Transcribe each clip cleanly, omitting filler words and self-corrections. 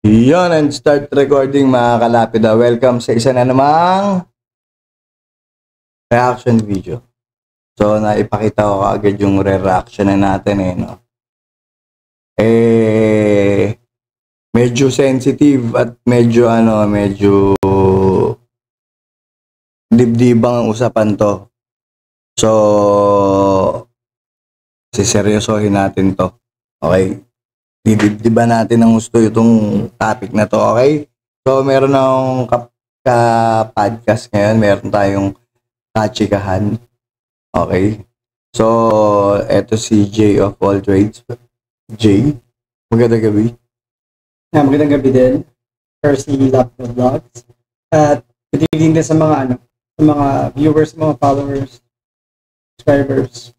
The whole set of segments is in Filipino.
Yun, and start recording mga kalapida. Welcome sa isa na namang reaction video. So, naipakita ko agad yung re-reaction na natin no? Medyo sensitive at medyo dibdibang ang usapan to. So, siseryosohin natin to. Okay? Didibdiban natin ng gusto itong topic na to, okay? So, meron akong podcast ngayon. Meron tayong kachikahan. Okay? So, eto si Jay of all trades. Jay, magandang gabi. Magandang gabi din. Percy Laptop Vlogs. At good evening din sa mga viewers, mga followers, subscribers.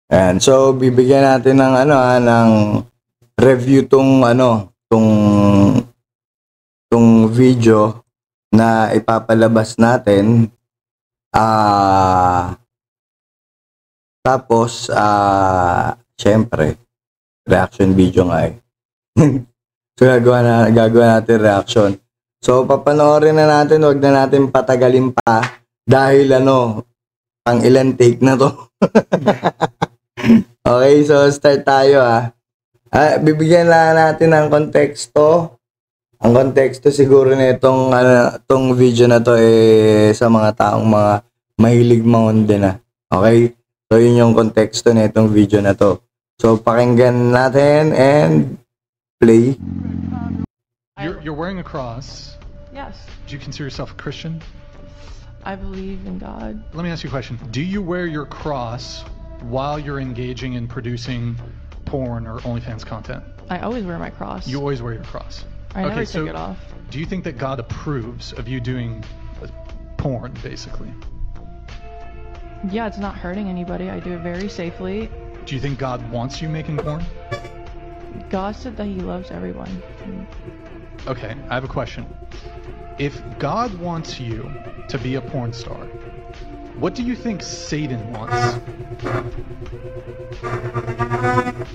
And so, bibigyan natin ng ng review tong video na ipapalabas natin. Tapos syempre reaction video nga eh. So gagawa natin reaction. So papanoorin na natin, wag na natin patagalin pa dahil pang ilan take na to. Okay, so start tayo bibigyan lang natin ng konteksto. Ang konteksto siguro nitong tong video na to sa mga taong mga mahilig mangonde na. Okay? So yun yung konteksto nitong video na to. So pakinggan natin and play. You're wearing a cross. Yes. Do you consider yourself a Christian? I believe in God. Let me ask you a question. Do you wear your cross while you're engaging in producing porn or OnlyFans content? I always wear my cross. You always wear your cross. I never take it off. Do you think that God approves of you doing porn, basically? Yeah, it's not hurting anybody. I do it very safely. Do you think God wants you making porn? God said that He loves everyone. Okay, I have a question. If God wants you to be a porn star, what do you think Satan wants?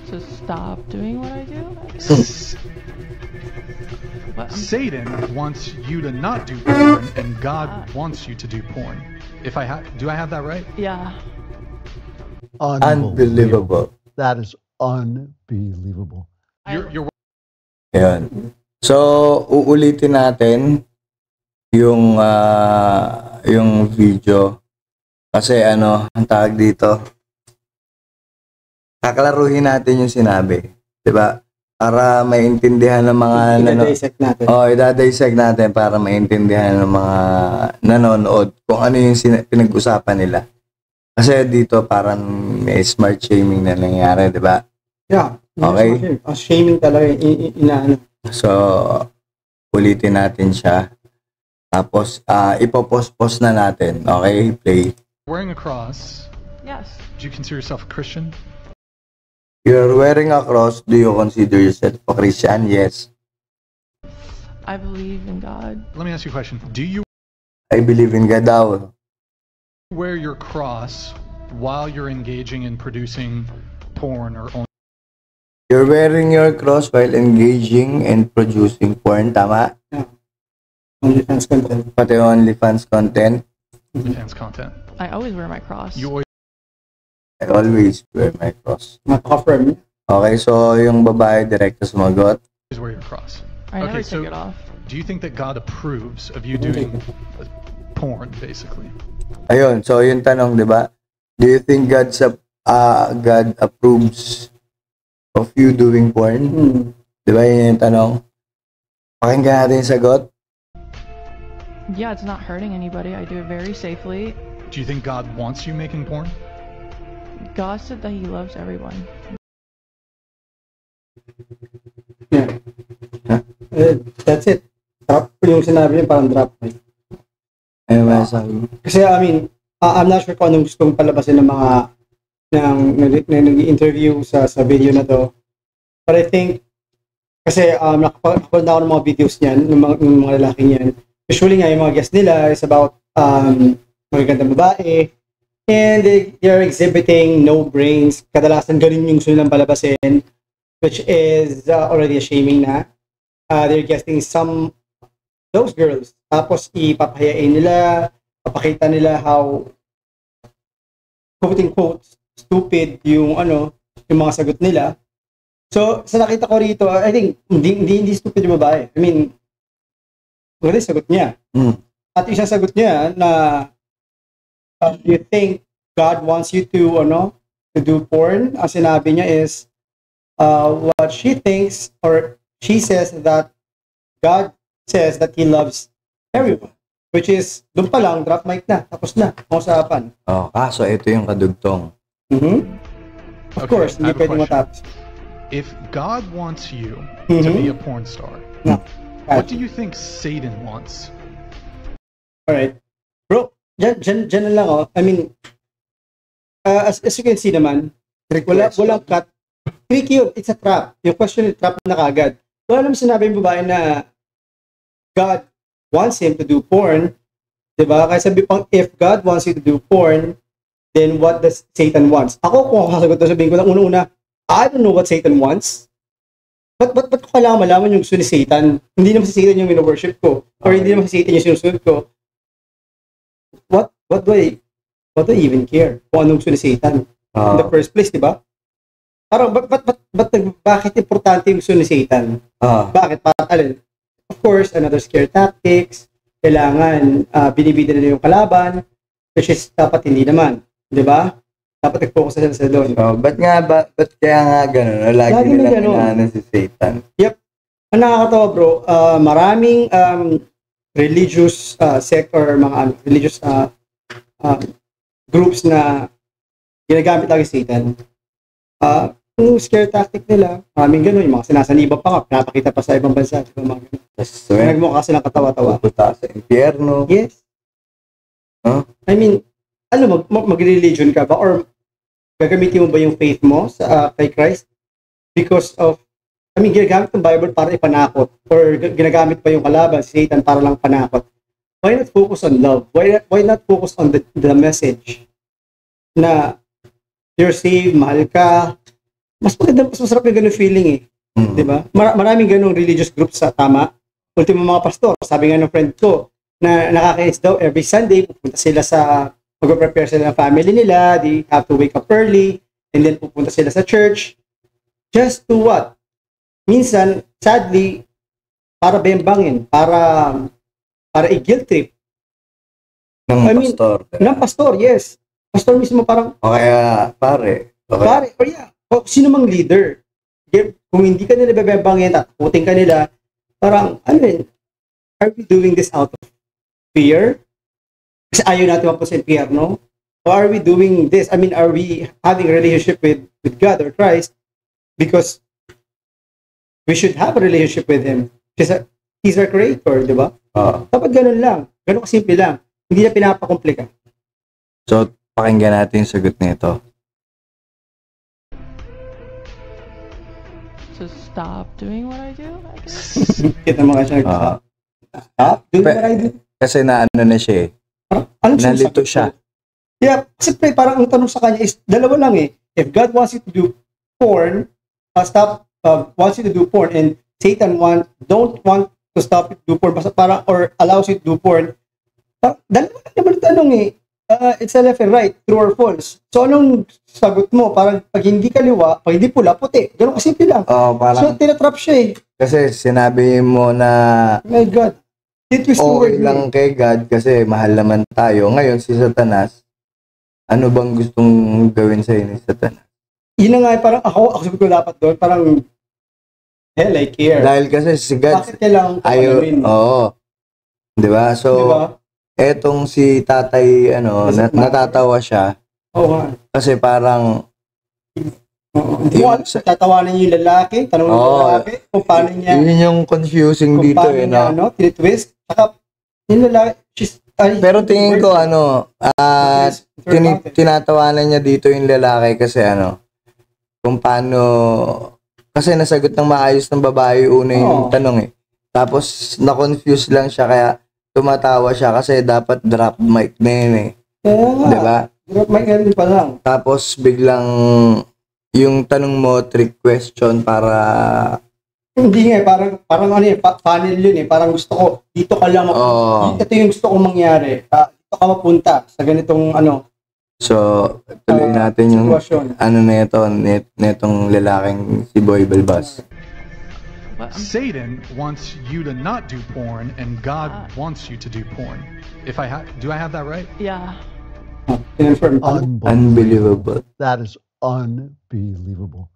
To stop doing what I do? Satan wants you to not do porn, and God wants you to do porn. Do I have that right? Yeah. Unbelievable. That is unbelievable. You're Ayan. So, uulitin natin yung video. Kasi ang tawag dito, kaklaruhin natin yung sinabi. Diba? Para maintindihan ng mga I-dissect natin. I-dissect natin para maintindihan ng mga nanonood kung ano yung pinag-usapan nila. Kasi dito parang may smart shaming na nangyari, diba? Yeah. Okay. Shaming talaga inaano. So, ulitin natin siya. Tapos, ipopost na natin. Okay? Play. wearing a cross. Yes. Do you consider yourself a Christian? You're wearing a cross. Do you consider yourself a Christian? Yes. I believe in God. Let me ask you a question. Do you I believe in God daw. wear your cross while you're engaging in producing porn or only? You're wearing your cross while engaging in producing porn, tama? OnlyFans content. Pati OnlyFans content. OnlyFans content? I always wear my cross. You always I always wear my cross. Ma-confirm. Okay, so yung babae direkta sumagot. wear your cross. I never Okay, so take it off. do you think that God approves of you doing porn, basically? Ayun, so yung tanong, di ba? Do you think God approves of you doing porn? Di ba yun yung tanong? Pakinggan natin yung sagot. Yeah, it's not hurting anybody. I do it very safely. Do you think God wants you making porn? God said that He loves everyone. Yeah. That's it. Drop yung sinabi niya, parang drop. Ayun ba sabi? Kasi I'm not sure kung anong gustong palabasin ng mga nag-interview sa video na to. But I think kasi nakapanood na ako ng mga videos niyan ng mga lalaking yan. Usually nga yung mga guests nila is about magagandang babae, and they're exhibiting no brains. Kadalasan ganun yung gusto nilang palabasin, which is already a shaming na. they're guesting those girls. Tapos ipapahayain nila, papakita nila how quote-unquote stupid yung mga sagot nila. So, sa nakita ko rito, I think hindi stupid yung babae. I mean, wala yung sagot niya. At isang sagot niya na you think God wants you to do porn? Ang sinabi niya is what she thinks, or she says that God says that He loves everyone. Which is, doon pa lang, drop mic na. Tapos na, ang usapan. Kaso ito yung kadugtong. Of Okay, course, hindi I have a pwede question. matapos. If God wants you to be a porn star, No. what do you think Satan wants? Alright. Bro, dyan na lang I mean, as you can see naman, walang cut. Tricky yun. It's a trap. Yung question is trap na kagad. Wala naman sinabi yung babae na God wants him to do porn. Diba? Kaya sabi pang, if God wants you to do porn, then what does Satan wants? Ako, kung ako sasagot na, sabihin ko na una-una, I don't know what Satan wants. Ba't ko kailangan malaman yung gusto ni Satan? Hindi naman si Satan yung mino-worship ko. Or hindi naman si Satan yung sinusunod ko. What do I even care kung anong gusto ni Satan? In the first place, di ba? Parang, bakit importante yung gusto ni Satan? Bakit? Parang, alin? Of course, another scare tactics. Kailangan binibida nila yung kalaban, which is dapat hindi naman. Di ba? Dapat nag-focus na sila doon. Ba't kaya nga ganun? Lagi nilang inaano si Satan. Yep. Ang nakakatawa bro, maraming religious sect or mga religious groups na ginagamit lagi Satan. Yung scare tactic nila, maraming gano'n, yung mga sinasaniba pa nga, pinapakita pa sa ibang bansa. Mga gano'n. Nagmukha silang katawa-tawa. Pupunta sa impyerno. Yes. I mean, mag-religion ka ba? Or gagamitin mo ba yung faith mo sa kay Christ? Because of, I mean, ginagamit ng Bible para ipanakot. Or ginagamit pa yung kalaban, si Satan, para lang panakot. Why not focus on love? Why not focus on the message? Na you're saved, mahal ka. Mas maganda, mas masarap yung ganung feeling eh. Diba? Maraming ganung religious groups sa tama. Ultimo mga pastor, sabi nga ng friend ko, na nakakainis daw every Sunday, pupunta sila mag-prepare sila ng family nila, they have to wake up early, and then pupunta sila sa church. Just to what? Minsan, sadly, para bembangin, para i-guilt trip. Ng pastor, yes. Pastor mismo parang, o kaya, pare, or yeah, o sino mang leader. Kung hindi ka nila bebembangin, takutin ka nila, parang, are we doing this out of fear? Kasi ayaw natin mapunta sa impyerno? Or are we doing this? I mean, are we having a relationship with God or Christ because we should have a relationship with Him? Kasi He's our creator, di ba? Dapat ganun lang. Ganun kasimple lang. Hindi na pinapakomplika. So, pakinggan natin yung sagot nito. To stop doing what I do, I guess. Kita mo ka siya nag-stop. Stop doing what I do. Kasi na siya eh. Nalito siya. Yeah, kasi parang ang tanong sa kanya is, dalawa lang eh. If God wants you to do porn, wants you to do porn, and Satan don't want to stop you to do porn, basta parang, or allows you to do porn, dalawa lang naman ang tanong eh. It's a left and right, true or false. So anong sagot mo? Parang pag hindi kaliwa, pag hindi pula, puti. Ganun kasimple lang. So tinatrap siya eh. Kasi sinabi mo na my God. Okay lang kay God kasi mahal naman tayo. Ngayon si Satanas, ano bang gustong gawin sa'yo ni Satanas? Yun na nga, parang ako sabi ko dapat doon, parang hell, I care. Dahil kasi si God, bakit kailangan ko panuin? Oo. Diba? So, etong si tatay, natatawa siya. Oo nga. Kasi parang, tatawanan niyo yung lalaki, tanong yung lalaki, kung paano niya, yun yung confusing kung dito paano niya, tinitwist, saka, yung lalaki, pero tingin ko, tinatawanan niya dito yung lalaki kasi kung paano, kasi nasagot ng maayos ng babae una yung tanong eh. Tapos, na-confuse lang siya, kaya tumatawa siya kasi dapat drop mic na yun eh. Diba? Drop mic na rin pa lang. Tapos, biglang, yung tanong mo, trick question para Hindi nga, parang ano funnel yun parang gusto ko, dito ka lang, ito yung gusto kong mangyari. Dito ka mapunta sa ganitong So, tuloy natin yung sitwasyon. netong lalaking si Boy Balbas. Satan wants you to not do porn, and God wants you to do porn. Do I have that right? Yeah. Confirm. Unbelievable. That is unbelievable.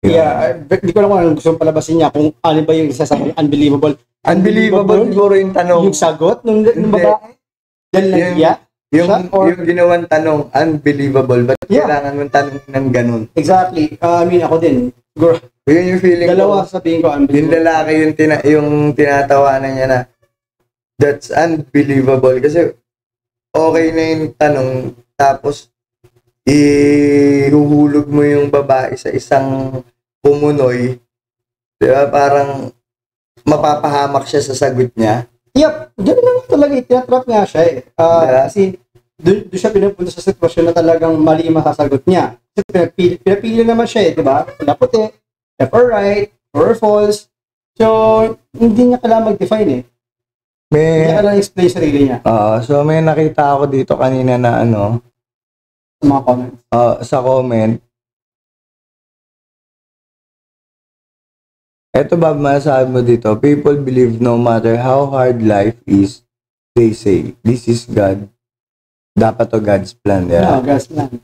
Yeah, di ko lang kung anong gusto palabasin niya, kung ano ba yung isasabi, unbelievable. Unbelievable siguro yung tanong. Yung sagot nung babae? Dahil nag-iya? Yung ginawang tanong, unbelievable. Ba't kailangan mong tanong ng ganun? Exactly. I mean, ako din. Siguro, yun yung feeling dalawa ko. sabihin ko, unbelievable. Yung lalaki yung tinatawanan niya na, that's unbelievable. Kasi, okay na yung tanong, tapos, ihuhulog mo yung babae sa isang pumunoy. Diba? Parang, mapapahamak siya sa sagot niya. Yep, gano'n lang talaga, tinatrap nga siya kasi doon siya pinapunta sa sitwasyon na talagang mali yung masasagot niya. Kasi pinapili naman siya di ba? Puti, left or right, true or false. So, hindi niya kailangan mag-define Hindi niya kailangan explain sarili niya. So may nakita ako dito kanina na sa mga comments. Sa comment. Ito ba masasabi mo dito? People believe no matter how hard life is, they say, this is God. Dapat to God's plan. Yeah, God's plan.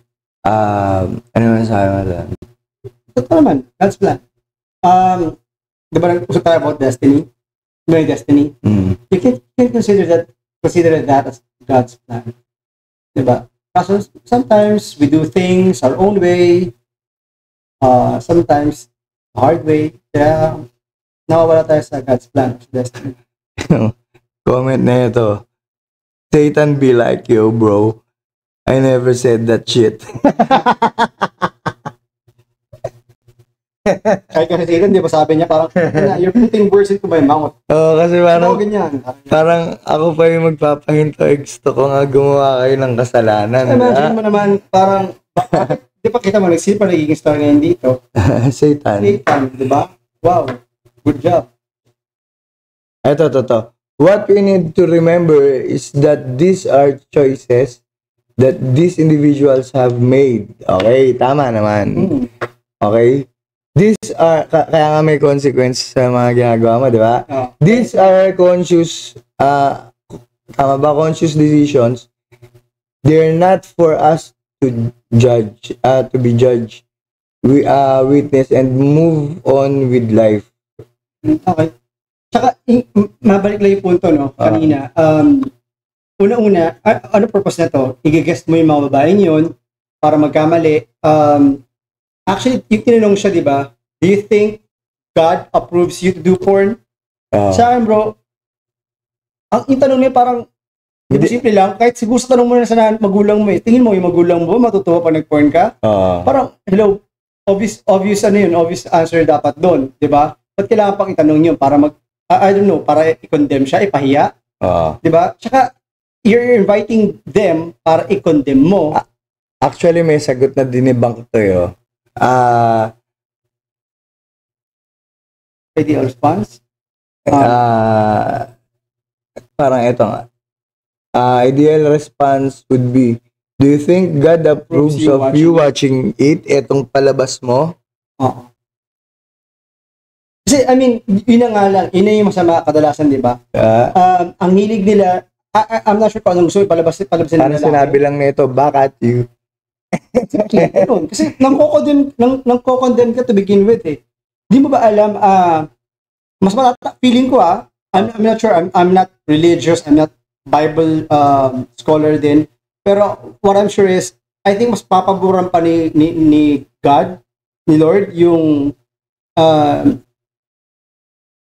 Ano masasabi mo doon? Ito naman, God's plan. Di ba nag-usap tayo about destiny? May destiny? You can consider that as God's plan. Di ba? Kaso sometimes we do things our own way. Sometimes hard way. Kaya nawawala tayo sa God's plan, sa destiny. Comment na ito. Satan be like you, bro. I never said that shit. Kahit kasi Satan, di ba sabi niya parang, you're putting words into my mouth. Kasi parang, ganyan. Parang ako pa yung magpapahinto. Gusto ko nga gumawa kayo ng kasalanan. Imagine mo naman, parang, di ba kita mo, sino pa nagiging star ngayon dito? Satan. Di ba? Wow. Good job. Ito. What we need to remember is that these are choices that these individuals have made. Okay, tama naman. Okay? These are, kaya nga may consequence sa mga ginagawa mo, di ba? These are conscious, tama ba? Conscious decisions. They're not for us to judge, to be judged. We witness and move on with life. Okay. Tsaka, mabalik lang yung punto, kanina. Una-una, ano purpose na to? I-guest mo yung mga babaeng yun para magkamali. Actually, yung tinanong siya, di ba? Do you think God approves you to do porn? Sa akin, bro, yung tanong niya parang, simple lang, kahit siguro sa tanong mo na sa magulang mo tingin mo yung magulang mo, matutuwa pa nag-porn ka? Parang, hello, obvious answer dapat doon, di ba? Ba't kailangan pang itanong yun para I don't know, para i-condemn siya, ipahiya? Di ba? Tsaka, you're inviting them para i-condemn mo. Actually, may sagot na dinibunk to yun. Ideal response? Parang ito nga. Ideal response would be, do you think God approves of you watching it? Etong palabas mo? Kasi, I mean, yun na nga lang, yun na yung masama kadalasan, di ba? Ang hilig nila, I'm not sure kung anong gusto yung palabasin nila. Parang sinabi lang nito, back at you. Exactly. Kasi nang-co-condemn ka to begin with Di mo ba alam, mas feeling ko I'm not sure, I'm not religious, I'm not Bible scholar din, pero what I'm sure is, I think mas papaboran pa ni God, ni Lord, yung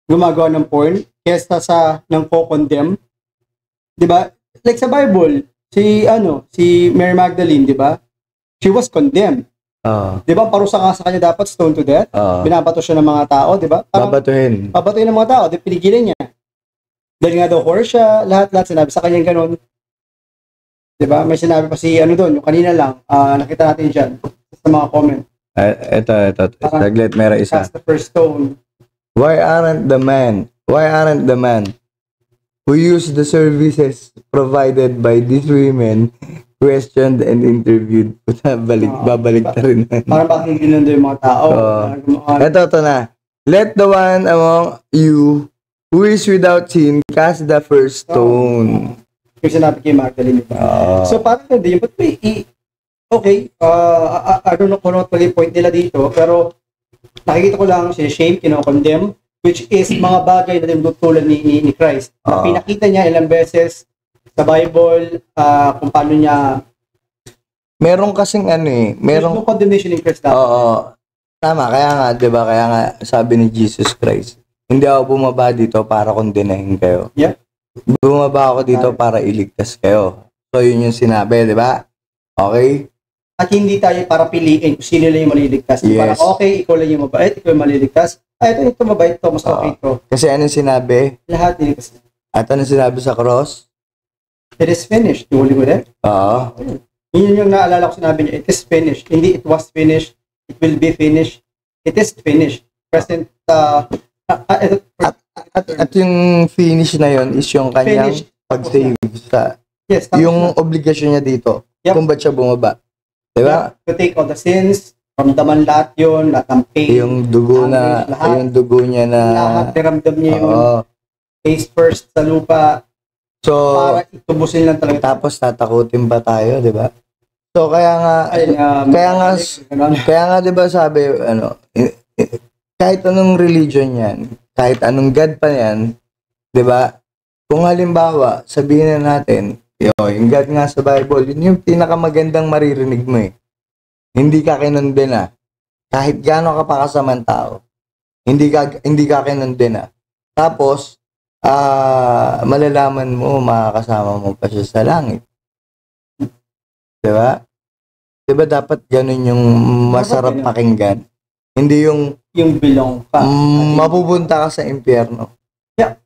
gumagawa ng porn, kesa sa nang co-condemn. Di ba? Like sa Bible, si Mary Magdalene, di ba? She was condemned. Di ba? Parusa nga sa kanya dapat stone to death. Binabato siya ng mga tao, di ba? Babatuhin ng mga tao, di pinigilan niya. Dahil nga daw whore siya, lahat sinabi sa kanya ganun. Di ba? May sinabi pa si doon, yung kanina lang, nakita natin dyan sa mga comment. Ito. Saglit, meron isa. Cast the first stone. Why aren't the men who use the services provided by these women questioned and interviewed? Babalik na rin. Parang bakit hindi nandun yung mga tao? Ito na. Let the one among you who is without sin cast the first stone. Yung sinabi kay Magdalene. So parang hindi, but okay, I don't know kung ano pala yung point nila dito, pero nakikita ko lang si shame, kino-condemn, which is mga bagay na tinutulan ni Christ. Na pinakita niya ilang beses sa Bible, kung paano niya... Meron kasing There's no condemnation in Christ. Oo. Tama, kaya nga, di ba, kaya nga sabi ni Jesus Christ, hindi ako bumaba dito para kondenahin kayo. Yeah. Bumaba ako dito para iligtas kayo. So, yun yung sinabi, di ba? Okay? At hindi tayo para piliin kung sino lang yung maliligtas. Yes. Parang okay, ikaw lang yung mabait, ikaw yung maliligtas. Ito mabait to, mas okay to. Kasi anong sinabi? Lahat niligtas. At anong sinabi sa cross? It is finished. You with it? Oo. Yun yung naalala ko sinabi niya, it is finished. Hindi it was finished, it will be finished. It is finished. Present, at yung finish na yun is yung kanyang pag-save sa... Yes. Yung obligasyon niya dito. Yep. Kung ba't siya bumaba. Diba? To take all the sins, ramdaman lahat yun, lahat ng pain. Yung dugo na, lahat, yung dugo niya na... Lahat, niramdam niya yun. Face first sa lupa. So, para itubusin lang talaga. Tapos tatakutin pa tayo, di ba? So, kaya nga, kaya nga, di ba sabi, kahit anong religion yan, kahit anong God pa yan, di ba? Kung halimbawa, sabihin na natin, yung God nga sa Bible, yun yung pinakamagandang maririnig mo eh. Hindi ka kinundin kahit gaano ka pa kasamang tao, hindi ka kinundin Tapos, malalaman mo, makakasama mo pa siya sa langit. Diba? Diba dapat ganun yung masarap pakinggan? Hindi yung belong ka. Mapupunta ka sa impyerno. Yeah.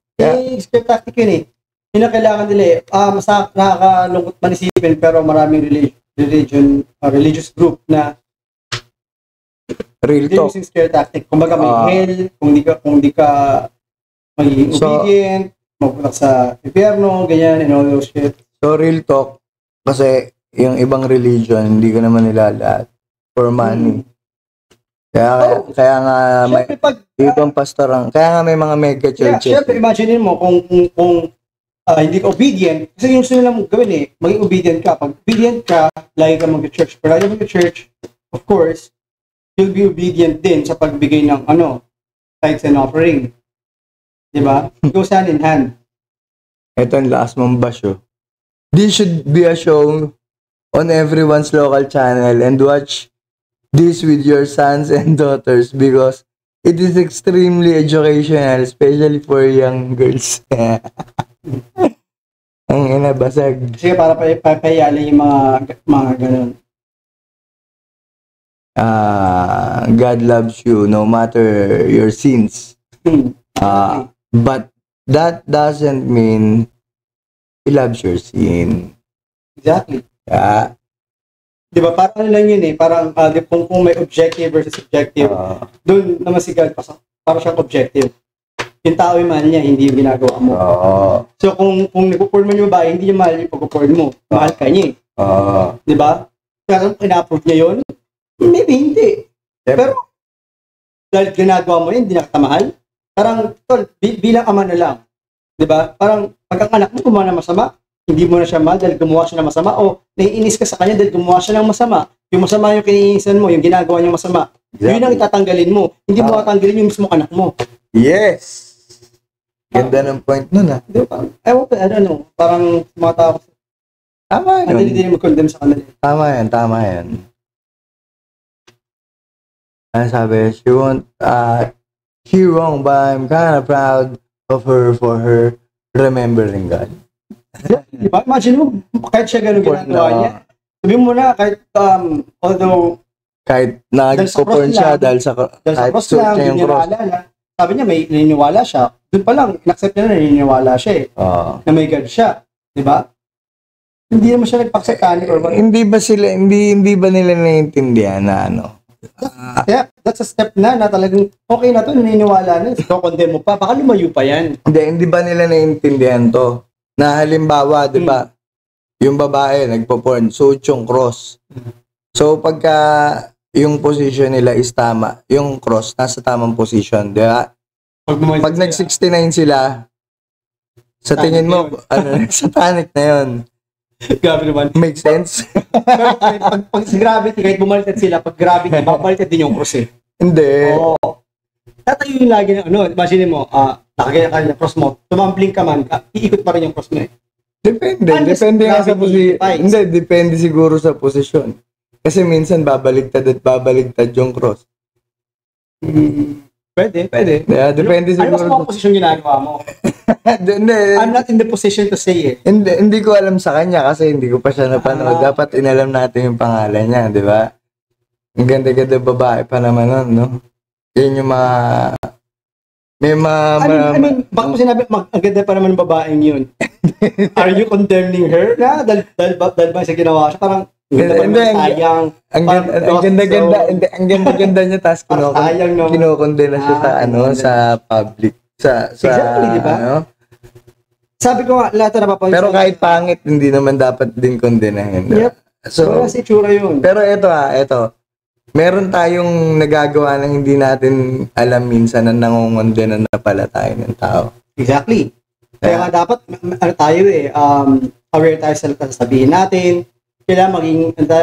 Script tactic yun eh. Yun ang kailangan nila eh. Nakakalungkot man isipin, pero maraming religious group na real talk. Using scare tactic. Kumbaga may hell, kung di ka magiging obedient, mapunta sa impyerno, ganyan, and all those shit. So, real talk, kasi yung ibang religion, hindi ko naman nilalahat for money. Kaya nga may ibang pastoran, kaya nga may mga mega churches. Yeah, syempre, imagine mo kung hindi ka obedient, kasi yung gusto nila mong gawin eh, maging obedient ka. Pag obedient ka, lagi ka mag-church. Pero lagi mag-church, of course, you'll be obedient din sa pagbigay ng tithes and offering. Diba? It goes hand in hand. Ito ang last mong basyo. This should be a show on everyone's local channel and watch this with your sons and daughters because it is extremely educational, especially for young girls. Ang inabasag. Kasi para papayali yung mga ganun. God loves you no matter your sins. But that doesn't mean He loves your sin. Exactly. Yeah. Diba, parang lang yun eh. Parang kung may objective versus subjective, doon naman si God, parang siyang objective. Yung tao yung mahal niya, hindi yung ginagawa mo. So kung nagpo-porn mo yung babae, hindi yung mahal yung pag-porn mo. Mahal ka niya eh. Diba? Pero ina-approve niya yun? Maybe hindi. Pero dahil ginagawa mo yun, hindi na kita mahal. Parang, bilang ama na lang. Diba? Parang, pag ang anak mo gumawa ng masama, hindi mo na siya mahal dahil gumawa siya ng masama o naiinis ka sa kanya dahil gumawa siya ng masama. Yung masama yung kiniinisan mo, yung ginagawa niya masama. Exactly. Yun ang itatanggalin mo. Hindi mo tatanggalin yung mismo anak mo. Yes! Ganda ng point nun Diba? Ewan ko, parang mga tao. Tama yun. Hindi mag-condemn sa kanila. Tama yan. Ano sabi? She wrong, but I'm kind of proud of her for her remembering God. Diba? Imagine mo, kahit siya ganun ginagawa niya. Sabihin mo na, kahit, although, kahit nag-porn siya dahil sa cross lang, hindi niya naalala. Sabi niya, may naniniwala siya. Doon pa lang, in-accept niya na naniniwala siya eh. Na may God siya. Diba? Hindi naman siya nagpaksakani or what. Hindi ba nila naiintindihan na Kaya, that's a step na talagang okay na to, naniniwala na. So, condemn mo pa, baka lumayo pa yan. Hindi ba nila naiintindihan to? Na halimbawa, di ba, yung babae, nagpo-porn, suot yung cross. So, pagka yung position nila is tama, yung cross, nasa tamang position, di ba? Pag nag-69 sila, sa tingin mo, satanic na yun. Grabe naman. Make sense? Pero pag gravity, kahit bumaliktad sila, pag gravity, babaliktad din yung cross eh. Hindi. Oo. Tatayo yung lagi ng imagine mo, nakagaya ka ng cross mo, tumambling ka man, iikot pa rin yung cross mo eh. Depende. Depende nga sa posisyon. Hindi, depende siguro sa posisyon. Kasi minsan babaligtad at babaligtad yung cross. Pwede. Yeah, depende siguro. Ano mas mga posisyon ginagawa mo? I'm not in the position to say eh. Hindi ko alam sa kanya kasi hindi ko pa siya napanood. Dapat inalam natin yung pangalan niya, di ba? Ang ganda-ganda babae pa naman nun, no? Yan yung mga... May I mean, bakit mo sinabi, ang ganda pa naman ng babaeng yun? Are you condemning her? Na, dahil ba sa ginawa siya? Parang, sayang. Ang ganda-ganda niya, tapos kinokondena siya sa, sa public. Exactly, di ba? Sabi ko nga, lahat na napapansin. Pero kahit pangit, hindi naman dapat din kondenahin. Yep. So, si itsura yun. Pero ito. Meron tayong nagagawa na hindi natin alam minsan na nangongondena na pala tayo ng tao. Exactly. Kaya nga dapat, tayo aware tayo sa sasabihin natin. Kailangan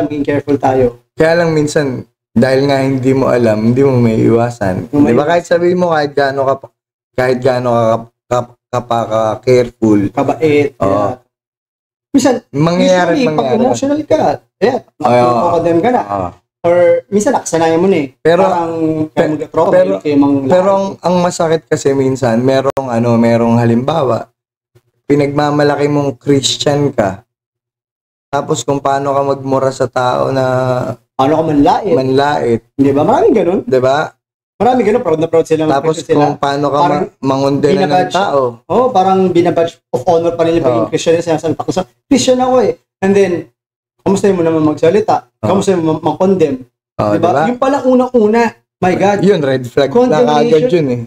maging careful tayo. Kaya lang minsan, dahil nga hindi mo alam, hindi mo may iwasan. Diba kahit sabihin mo, kahit gaano ka pa careful. Kabait. Minsan, mangyayari. Pag emotional ka, makakondem ka na. Or minsan nakasanayan mo na eh. Pero ang masakit kasi minsan, merong halimbawa, pinagmamalaki mong Christian ka. Tapos kung paano ka magmura sa tao na paano ka manlait. Di ba? Maraming ganun. Di ba? Maraming ganun. Proud na proud sila. Tapos kung paano ka mangundena ng tao. Parang binabadge of honor pa nila pagiging Christian. Sinasabi pa ko sa Christian ako eh. And then, kamusta mo naman magsalita? Kamusta mo mag-condemn? Diba? Yung pala unang-una, my God. Yun, red flag na kagad yun eh.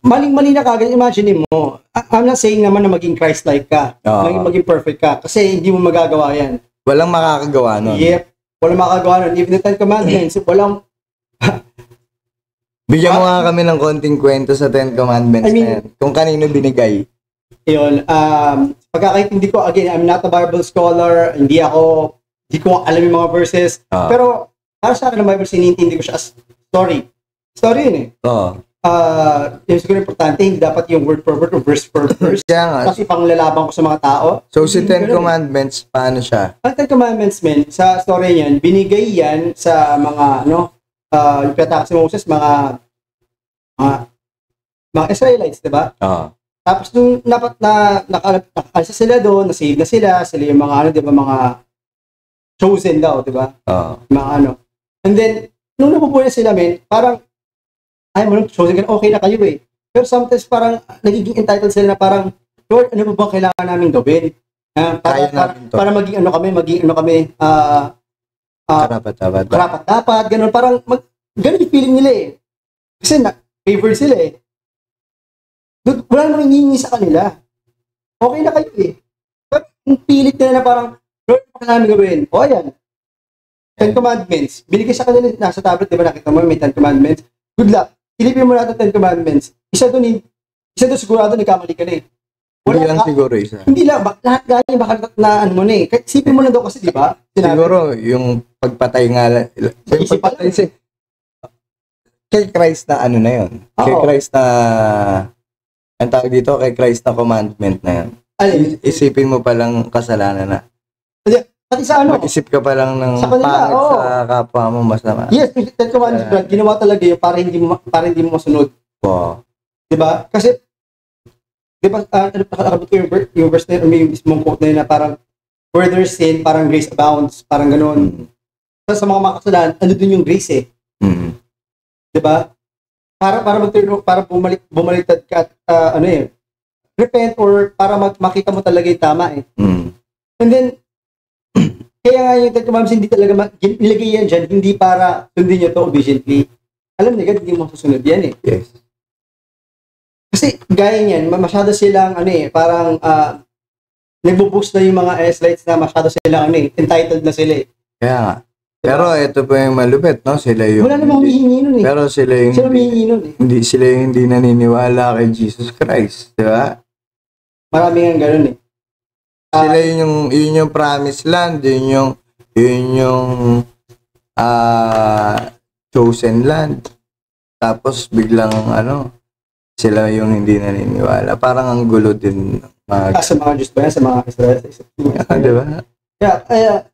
Maling-mali na kagad. Imagine mo, I'm not saying naman na maging Christ-like ka. Maging perfect ka. Kasi hindi mo magagawa yan. Walang makakagawa nun. Yep. Walang makakagawa nun. Even the Ten Commandments, walang... Bigyan mo nga kami ng konting kwento sa Ten Commandments na yan. Kung kanino binigay. Yun. Pagkakaintindi ko, again, I'm not a Bible scholar. Hindi ko alam yung mga verses. Pero, para sa akin ng Bible, sinintindi ko siya as story. Story yun eh. Yung siguro importante, hindi dapat yung word per word o verse per verse. Kasi panglalaban ko sa mga tao. So, si Ten Commandments, paano siya? Ang Ten Commandments, men, sa story niyan, binigay yan sa mga, yung pinataka si Moses, mga Israelites, diba? Tapos nung nakalasa sila doon, nasave na sila yung mga diba, mga chosen daw, diba? Mga And then, nung nabubuhay na sila, men, parang, chosen ka, okay na kayo eh. Pero sometimes parang nagiging entitled sila na parang, Lord, ano ba kailangan namin gawin? Para maging kami, karapat-dapat, ganun. Parang, ganun yung feeling nila eh. Kasi favored sila eh. Wala namang hinihingi sa kanila. Okay na kayo eh. But yung pilit nila na parang, Lord, ano namin gawin? Yan. Ten Commandments. Binigay sa kanila, nasa tablet, di ba nakita mo, may Ten Commandments. Good luck. Ilipin mo natin Ten Commandments. Isa doon sigurado nagkamali ka na eh. Hindi lang siguro isa. Hindi lang. Lahat gaya baka na ano mo na eh. Kahit sipin mo na daw kasi, di ba? Siguro, yung pagpatay nga. Kay Christ na ano na yun. Kay Christ na, ang tawag dito, kay Christ na commandment na yun. Isipin mo palang kasalanan na. Pati sa mag-isip ka pa lang ng pangit sa kapwa mo, masama. Yes, Ten Commandments, ginawa talaga yun para hindi mo masunod. Diba? Kasi, diba, nakakabot ko yung verse na yun, may mismong quote na yun na parang, where there's sin, parang grace abounds, parang gano'n. Sa mga makasalanan, ano dun yung grace eh. Diba? Para bumaliktad ka at, repent or para makita mo talaga yung tama eh. And then, kaya nga yung Ten Commandments hindi talaga nilagay yan dyan, hindi para sundin nyo to obediently. alam ni God, hindi mo susunod yan eh. Yes. Kasi gaya niyan, masyado silang parang nagbo-boost na yung mga S-lights na masyado silang entitled na sila eh. Kaya nga. Pero ito pa yung malupit, no? Sila yung... Wala namang humihingi nun eh. Pero sila yung... Sila humihingi nun eh. Sila yung hindi naniniwala kay Jesus Christ. Di ba? Marami nga ganun eh. Sila yun yung promised land. Yun yung chosen land. Tapos biglang sila yung hindi naniniwala. Parang ang gulo din. Sa mga Diyos ba yan? Sa mga Israel? Di ba? Kaya,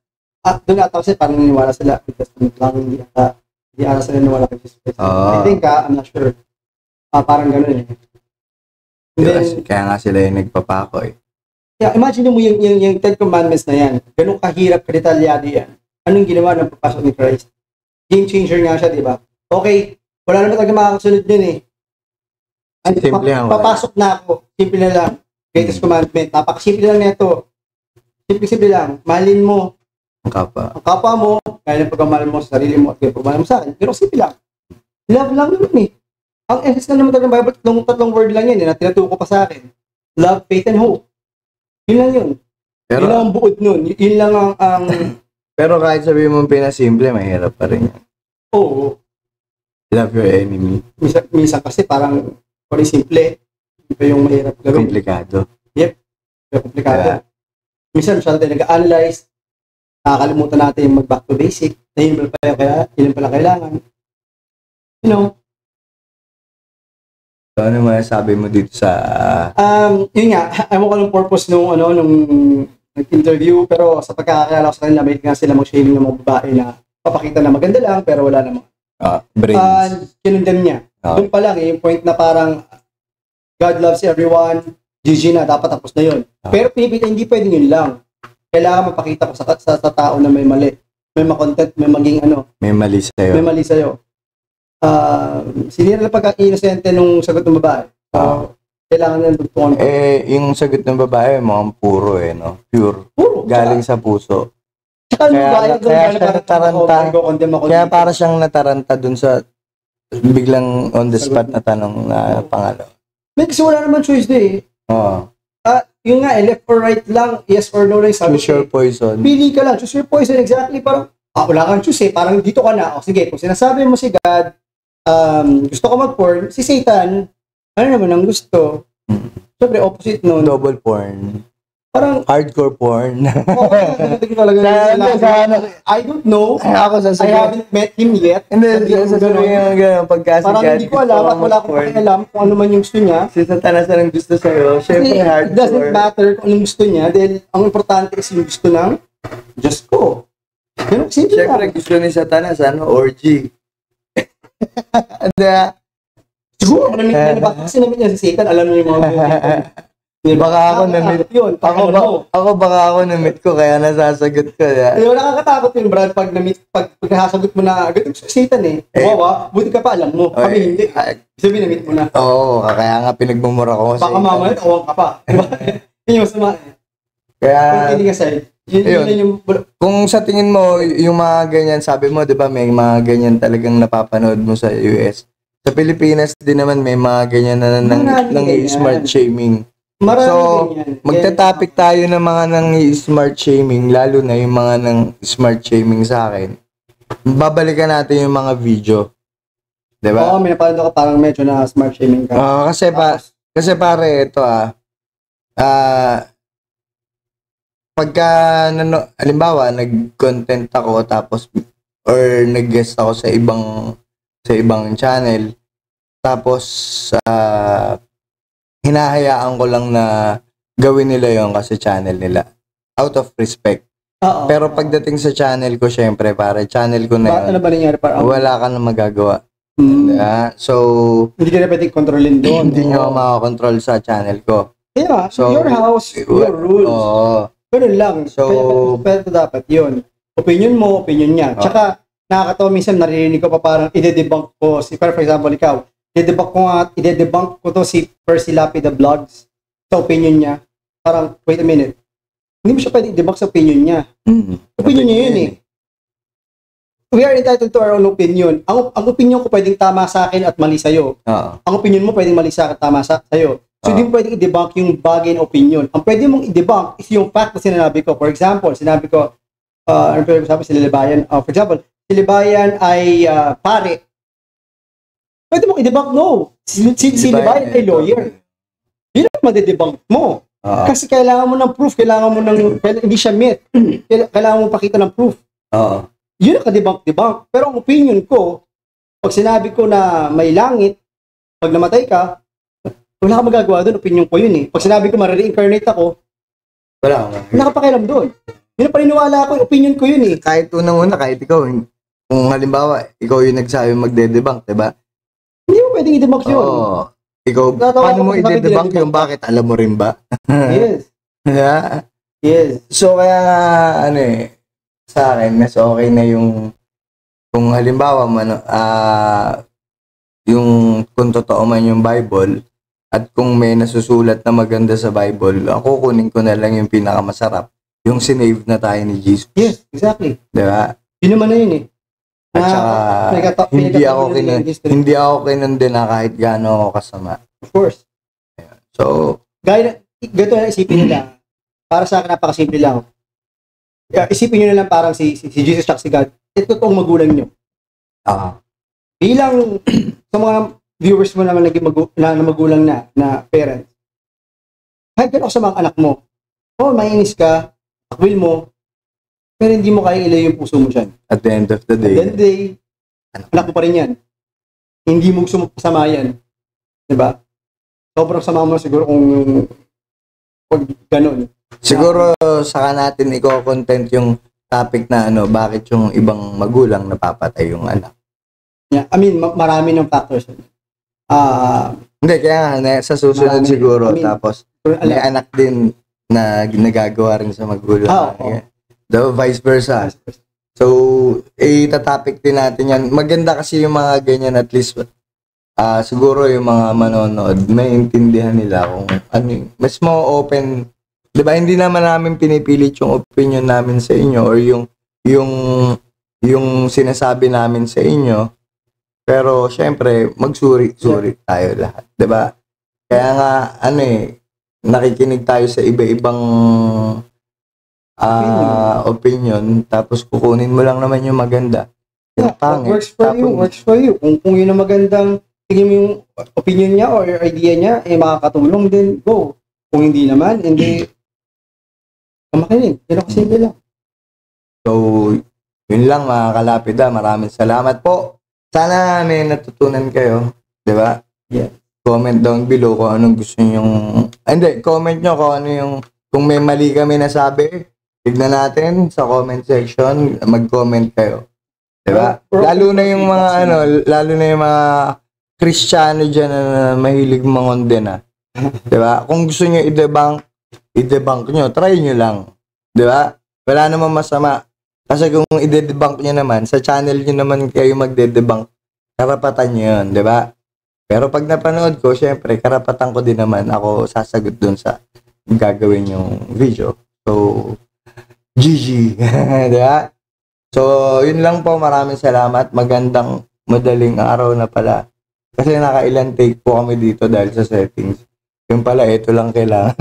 doon ata kasi parang naniniwala sila because lang hindi ata sila naniniwala kay Jesus Christ. I think, I'm not sure. Parang gano'n eh. Diba? Kaya nga sila yung nagpapako eh. Yeah, imagine mo yung Ten Commandments na yan. Ganun kahirap, kadetalyado yan. Anong ginawa ng papasok ni Christ? Game changer nga siya, di ba? Okay, wala naman talaga makakasunod din eh. Simple lang. Papasok na ako. Simple na lang. Greatest commandment. Napakasimple lang nito. Simple lang. Mahalin mo ang kapwa mo, kaya ng pagmamahal mo sa sarili mo at kaya pagmamahal mo sa akin. Pero simple lang. Love lang naman eh. Ang essence na naman talaga ng Bible, tatlong word lang yan na tinatuko pa sa akin. Love, faith, and hope. Yun lang yun. Yun lang ang buod nun. Yun lang ang... Pero kahit sabihin mo pinasimple, mahirap pa rin yan. Oo. Love your enemy. Minsan kasi parang simple. Ito yung mahirap gawin. Komplikado. Yep. Komplikado. Yeah. Minsan masyado tayo nag-analyze. Nakakalimutan natin yung mag-back to basic. Na yun pala kailangan. You know. So, ano masasabi mo dito sa... Yun nga. Ewan ko ng purpose nung nag-interview. Pero sa pagkakakilala ko sa kanila, may nga sila mag-shaming ng mga babae na papakita na maganda lang pero wala namang brains. Kinundam niya. Doon pa lang yung point na parang God loves everyone, GG na, dapat tapos na yun. Pero pinipita, hindi pwedeng yun lang. Kailangan mapakita ko sa tao na may mali. May makontent, may maging may mali sa'yo. May mali sa'yo. Sinira na pagka-inosente nung sagot ng babae. Kailangan na dugtungan. Yung sagot ng babae, mukhang puro no? Pure. Galing sa puso. Kaya para siyang nataranta dun sa biglang on the spot na tanong na pangalo. Kasi wala naman choice eh. Oo. Yung nga, left or right lang, yes or no lang sabi. Choose your poison. Pili ka lang, choose your poison, exactly. Parang, wala kang choose eh, parang dito ka na. Sige, kung sinasabi mo si God, gusto ko mag-porn, si Satan, ano naman ang gusto? Siyempre, opposite nun. Double porn. Parang, hardcore porn. I don't know. I haven't met him yet. Hindi, sasabihin yung pagkasi parang hindi ko alam at wala akong pakialam kung ano man yung gusto niya. Si Satanas ang gusto sa'yo. Siyempre, hardcore. It doesn't matter kung anong gusto niya dahil ang importante is yung gusto ng Diyos ko. Siyempre, gusto ni Satanas, orgy. Siguro, kasi namin niya si Satan, alam niya yung mga baka ako na-meet yun. Baka ako na-meet ko, kaya nasasagot ko. Wala kang katakot yun, Brad, pag nasasagot mo na, agad sa Satan eh. Wawa, buti ka pa, alam mo. Kami hindi. Sabi na-meet mo na. Oo, kaya nga pinagmumura ko. Baka mamaya, tawang ka pa. Yun yung masama eh. Kaya, kung hindi ka side, yun. Kung sa tingin mo, yung mga ganyan, sabi mo, di ba, may mga ganyan talagang napapanood mo sa US. Sa Pilipinas din naman, may mga ganyan na nang-smart shaming. Marami so, magta-topic tayo ng mga nang-smart shaming, lalo na yung mga nang-smart shaming sa akin. Babalikan natin yung mga video. Diba? Oo, may napanood ako parang medyo na smart shaming ka. Kasi pare, ito pagka, halimbawa, nag-content ako, tapos, or nag-guest ako sa ibang channel, tapos, hinahayaan ko lang na gawin nila yon kasi channel nila. Out of respect. Pero pagdating sa channel ko, syempre, para channel ko na yun, ano ba nangyari para? Wala ka na magagawa. So, hindi ka na pwedeng kontrolin doon. Hindi nyo makakontrol sa channel ko. Yeah, so, your house, your rules. Ganun lang. So, pero dapat yun. Opinion mo, opinion niya. Tsaka, nakakatawa minsan, naririnig ko pa parang ide-debunk ko. For example, ikaw, ide-debunk ko to si Percy Lapida Vlogs sa opinion niya. Parang, wait a minute. Hindi mo siya pwede i-debunk sa opinion niya. Opinion niya yun eh. we are entitled to our own opinion. Ang opinion ko pwedeng tama sa akin at mali sa'yo. Oo. Ang opinion mo pwedeng mali sa akin at tama sa'yo. So, hindi mo pwedeng i-debunk yung bagay na opinion. Ang pwede mong i-debunk is yung fact na sinabi ko. For example, sinabi ko, ano pwede mo sabi, si Libayan, for example, si Libayan ay pare. Pwede mong i-debunk, no. Si Libayan ay lawyer. Yun ang madedebunk mo. Kasi kailangan mo ng proof, hindi siya myth. Kailangan mo pakita ng proof. Oo. Yun ang ka-debunk. Pero ang opinion ko, pag sinabi ko na may langit, pag namatay ka, wala kang magagawa doon, opinion ko yun eh. Pag sinabi ko ma-reincarnate ako, wala kang pakialam doon. Yun ang paniniwala ko, opinion ko yun eh. Kahit unang-una, kahit ikaw, kung halimbawa, ikaw yung nagsabi magde-debunk, diba? Hindi mo pwedeng i-debunk yun. Oo. Ikaw, paano mo i-debunk yung bakit? Alam mo rin ba? Yes. Yeah. Yes. So, kaya nga, sa akin, mas okay na yung, kung halimbawa, yung, kung totoo man yung Bible, at kung may nasusulat na maganda sa Bible, ako kunin ko na lang yung pinakamasarap, yung sinave na tayo ni Jesus. Yes, exactly. Diba? Yun naman na yun eh. At saka, hindi ako kinundi na kahit gaano ako kasama. Of course. So, gaya, ganito na isipin nila. Para sa akin, napakasimple lang. Isipin nyo na lang parang si Jesus at si God. Ito toong magulang nyo. Bilang sa mga viewers mo naman na magulang na parents, kahit gano'n sa mga anak mo, mainis ka, akwil mo, pero hindi mo kaya ilayo yung puso mo dyan. At the end of the day, anak mo pa rin yan. Hindi mo gusto pasama yan. Diba? Sobrang sama mo siguro kung pag gano'n. Siguro saka natin i-content yung topic na bakit yung ibang magulang napapatay yung anak. Yeah, I mean, marami ng factors. Hindi, kaya nga, sa susunod marami, siguro, tapos may anak din na nagagawa rin sa magulang. The vice versa. So, itatopic din natin yan. Maganda kasi yung mga ganyan, at least, siguro yung mga manonood, may intindihan nila kung mas mo open. Diba, hindi naman namin pinipilit yung opinion namin sa inyo or yung sinasabi namin sa inyo. Pero, syempre, magsuri tayo lahat. Diba? Kaya nga, nakikinig tayo sa iba-ibang opinion, tapos kukunin mo lang naman yung maganda. Yung pangit, works for you. Kung yun ang magandang, tingin mo yung opinion niya or idea niya, makakatulong din, go. Kung hindi naman, hindi, makinig. Yan ako simple lang. So, yun lang mga kalapida. Maraming salamat po. Sana may natutunan kayo. Diba? Yeah. Comment down below kung anong gusto nyong... comment nyo kung ano yung... Kung may mali kami nasabi, tignan natin sa comment section. Mag-comment kayo. Diba? Lalo na yung mga lalo na yung mga Kristiyano dyan na mahilig mangonde na. Diba? Kung gusto nyo i-debunk nyo, try nyo lang. Diba? Wala namang masama. Kasi kung i-debunk nyo naman, sa channel nyo naman kayo magde-debunk, karapatan nyo yun, diba? Pero pag napanood ko, syempre, karapatan ko din naman ako sasagot dun sa gagawin yung video. So, GG. Diba? So, yun lang po. Maraming salamat. Magandang madaling araw na pala. Kasi nakailan take po kami dito dahil sa settings. Yung pala, ito lang kailangan.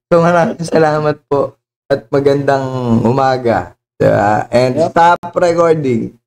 So, maraming salamat po. At magandang umaga. Diba? And stop recording.